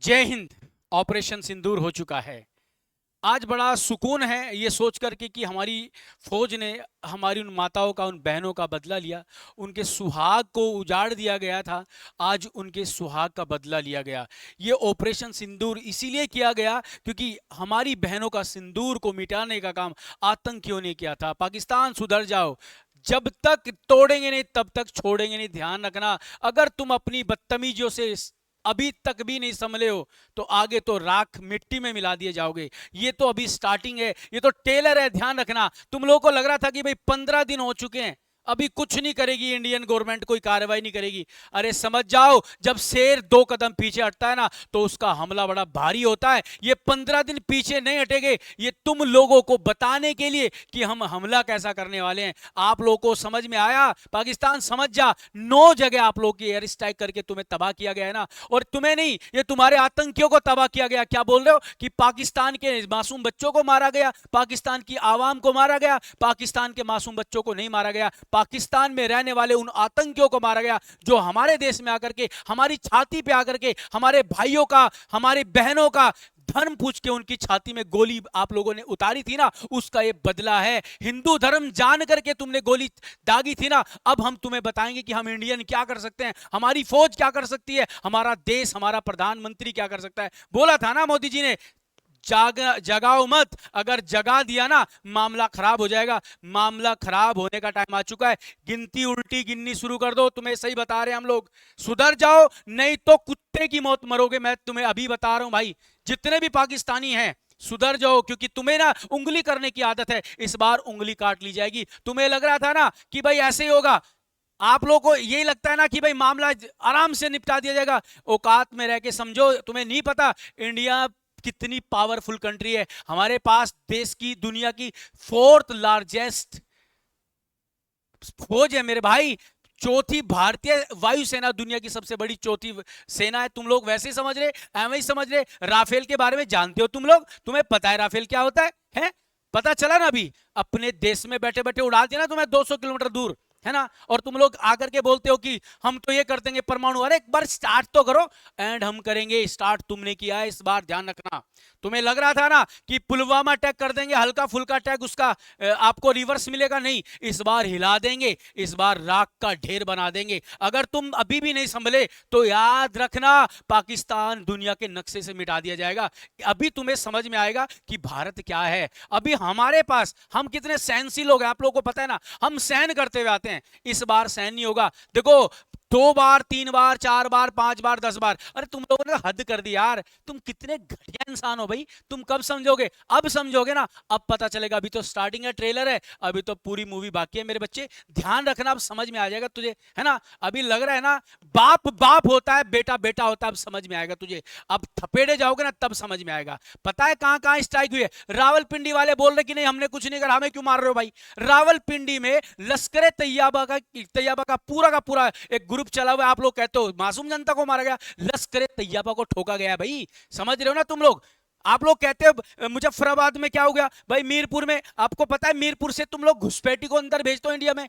जय हिंद। ऑपरेशन सिंदूर हो चुका है। आज बड़ा सुकून है ये सोच करके कि हमारी फौज ने हमारी उन माताओं का, उन बहनों का बदला लिया। उनके सुहाग को उजाड़ दिया गया था, आज उनके सुहाग का बदला लिया गया। ये ऑपरेशन सिंदूर इसीलिए किया गया क्योंकि हमारी बहनों का सिंदूर को मिटाने का काम आतंकियों ने किया था। पाकिस्तान सुधर जाओ, जब तक तोड़ेंगे नहीं तब तक छोड़ेंगे नहीं, ध्यान रखना। अगर तुम अपनी बदतमीजियों से अभी तक भी नहीं संभले हो तो आगे तो राख मिट्टी में मिला दिए जाओगे। ये तो अभी स्टार्टिंग है, ये तो टेलर है, ध्यान रखना। तुम लोगों को लग रहा था कि भाई 15 दिन हो चुके हैं, अभी कुछ नहीं करेगी इंडियन गवर्नमेंट, कोई कार्रवाई नहीं करेगी। अरे समझ जाओ, जब शेर 2 कदम पीछे हटता है ना तो उसका हमला बड़ा भारी होता है। ये 15 दिन पीछे नहीं हटेंगे, ये तुम लोगों को बताने के लिए कि हम हमला कैसा करने वाले हैं। आप लोगों को समझ में आया? पाकिस्तान समझ जा, 9 जगह आप लोग की एयर स्ट्राइक करके तुम्हें तबाह किया गया है ना। और तुम्हें नहीं, ये तुम्हारे आतंकियों को तबाह किया गया। क्या बोल रहे हो कि पाकिस्तान के मासूम बच्चों को मारा गया, पाकिस्तान की आवाम को मारा गया? पाकिस्तान के मासूम बच्चों को नहीं मारा गया, पाकिस्तान में रहने वाले उन आतंकियों को मारा गया जो हमारे देश में आकर के, हमारी छाती पे आकर के, हमारे भाइयों का, हमारी बहनों का धर्म पूछ के उनकी छाती में गोली आप लोगों ने उतारी थी ना, उसका ये बदला है। हिंदू धर्म जान करके तुमने गोली दागी थी ना। अब हम तुम्हें बताएंगे कि हम इंडियन क्या कर सकते हैं, हमारी फौज क्या कर सकती है, हमारा देश, हमारा प्रधानमंत्री क्या कर सकता है। बोला था ना मोदी जी ने, जगाओ मत, अगर जगा दिया ना मामला खराब हो जाएगा। मामला खराब होने का टाइम आ चुका है। गिनती उल्टी गिननी शुरू कर दो, तुम्हें सही बता रहे हैं हम लोग। सुधर जाओ नहीं तो कुत्ते की मौत मरोगे, मैं तुम्हें अभी बता रहा हूं भाई। जितने भी पाकिस्तानी हैं सुधर जाओ, क्योंकि तुम्हें ना उंगली करने की आदत है, इस बार उंगली काट ली जाएगी। तुम्हें लग रहा था ना कि भाई ऐसे ही होगा, आप लोगों को यही लगता है ना कि भाई मामला आराम से निपटा दिया जाएगा। औकात में रह के समझो, तुम्हें नहीं पता इंडिया कितनी पावरफुल कंट्री है। हमारे पास देश की, दुनिया की 4th लार्जेस्ट फौज है मेरे भाई। चौथी भारतीय वायुसेना दुनिया की सबसे बड़ी चौथी सेना है। तुम लोग वैसे ही समझ रहे, एवं ही समझ रहे। राफेल के बारे में जानते हो तुम लोग? तुम्हें पता है राफेल क्या होता है? पता चला ना अभी? अपने देश में बैठे बैठे उड़ा दिया ना तुम्हें 200 किलोमीटर दूर, है ना। और तुम लोग आकर के बोलते हो कि हम तो ये कर देंगे परमाणु। अरे एक बार स्टार्ट तो करो, एंड हम करेंगे। स्टार्ट तुमने किया है, इस बार ध्यान रखना। तुम्हें लग रहा था ना कि पुलवामा अटैक कर देंगे, हल्का फुल्का अटैक, उसका आपको रिवर्स मिलेगा। नहीं, इस बार हिला देंगे, इस बार राख का ढेर बना देंगे। अगर तुम अभी भी नहीं संभले तो याद रखना, पाकिस्तान दुनिया के नक्शे से मिटा दिया जाएगा। अभी तुम्हें समझ में आएगा कि भारत क्या है। अभी हमारे पास, हम कितने सहनशील लोग हैं आप लोगों को पता है ना। हम सहन करते हुए आते हैं, इस बार सहन नहीं होगा। देखो, 2 बार, 3 बार, 4 बार, 5 बार, 10 बार, अरे तुम लोगों ने हद कर दी यार। तुम कितने घटिया इंसान हो भाई। तुम कब समझोगे? अब समझोगे ना, अब पता चलेगा। अभी तो स्टार्टिंग है, ट्रेलर है, अभी तो पूरी मूवी बाकी है मेरे बच्चे। ध्यान रखना, अब समझ में आ जाएगा तुझे, है ना। अभी लग रहा है ना बाप बाप होता है, बेटा बेटा होता है, अब समझ में आएगा तुझे। अब थपेड़े जाओगे ना तब समझ में आएगा। पता है कहां कहां स्ट्राइक हुई है? रावलपिंडी वाले बोल रहे कि नहीं हमने कुछ नहीं करा, हमें क्यों मार रहे हो भाई? रावलपिंडी में लश्कर तैयबा का पूरा एक ग्रुप चला हुआ है। आप लोग कहते हो मासूम जनता को मारा गया, लश्कर तैयबा को ठोका गया है भाई। समझ रहे हो ना तुम लोग? आप लोग कहते हो मुजफ्फराबाद में क्या हो गया भाई, मीरपुर में। आपको पता है मीरपुर से तुम लोग घुसपैठी को अंदर भेज दो इंडिया में,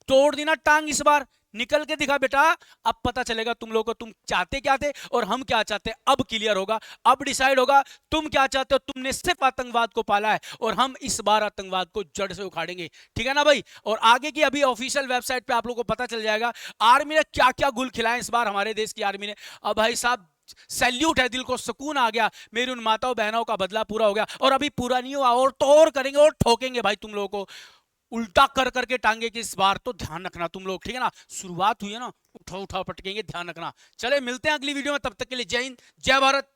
तोड़ दी ना टांग। इस बार निकल के दिखा बेटा, अब पता चलेगा तुम लोग को तुम चाहते क्या थे और हम क्या चाहते हैं। अब क्लियर होगा, अब डिसाइड होगा तुम क्या चाहते हो। तुमने सिर्फ आतंकवाद को पाला है और हम इस बार आतंकवाद को जड़ से उखाड़ेंगे, ठीक है ना भाई। और आगे की अभी ऑफिशियल वेबसाइट पे आप लोगों को पता चल जाएगा आर्मी ने क्या क्या गुल खिलाए इस बार, हमारे देश की आर्मी ने। अब भाई साहब सैल्यूट है, दिल को सुकून आ गया। मेरी उन माताओं बहनों का बदला पूरा हो गया। और अभी पूरा नहीं हुआ, और तो और करेंगे और ठोकेंगे भाई तुम लोगों को, उल्टा कर करके टांगे कि इस बार तो ध्यान रखना तुम लोग, ठीक है ना। शुरुआत हुई है ना, उठाओ उठाओ पटकेंगे, ध्यान रखना। चले मिलते हैं अगली वीडियो में, तब तक के लिए जय हिंद, जय भारत।